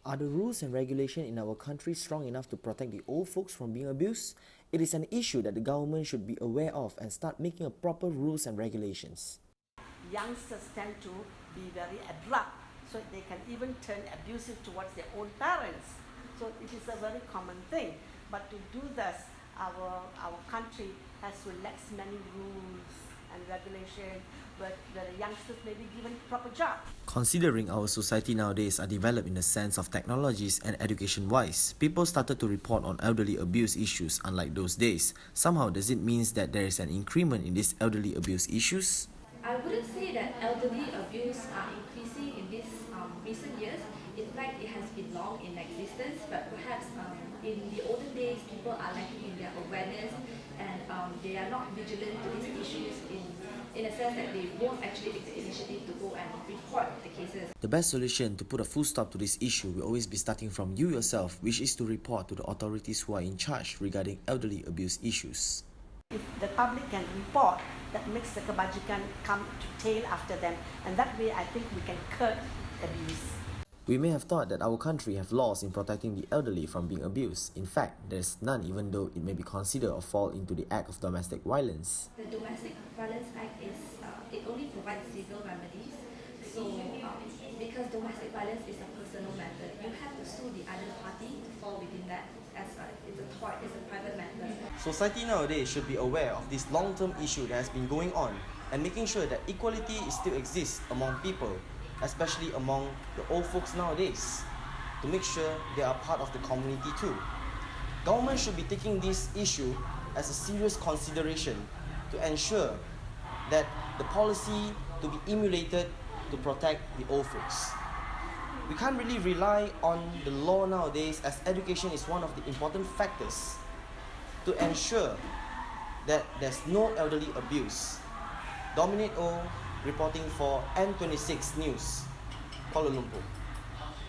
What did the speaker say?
Are the rules and regulations in our country strong enough to protect the old folks from being abused? It is an issue that the government should be aware of and start making a proper rules and regulations. Youngsters tend to be very abrupt, so they can even turn abusive towards their own parents. So it is a very common thing. But to do this, our country has relaxed many rules and regulations, but the youngsters may be given proper job. Considering our society nowadays are developed in the sense of technologies and education-wise, people started to report on elderly abuse issues unlike those days. Somehow, does it mean that there is an increment in these elderly abuse issues? I wouldn't say that elderly abuse are increasing in these recent years. In fact, it has been long in existence, but perhaps in the olden days, people are lacking in their awareness and they are not vigilant to these issues in a sense that they won't actually take the initiative to go and report the cases. The best solution to put a full stop to this issue will always be starting from you yourself, which is to report to the authorities who are in charge regarding elderly abuse issues. If the public can report, that makes the kebajikan come to tail after them, and that way I think we can curb abuse. We may have thought that our country have laws in protecting the elderly from being abused. In fact, there's none, even though it may be considered or fall into the act of domestic violence. The Domestic Violence Act it only provides civil remedies. So because domestic violence is a personal matter, you have to sue the other party to fall within that, as it's a private matter. Society nowadays should be aware of this long-term issue that has been going on and making sure that equality still exists among people, especially among the old folks nowadays, to make sure they are part of the community too. Government should be taking this issue as a serious consideration to ensure that the policy to be emulated to protect the old folks. We can't really rely on the law nowadays, as education is one of the important factors to ensure that there's no elderly abuse. Dominic O, reporting for N26 News, Kuala Lumpur.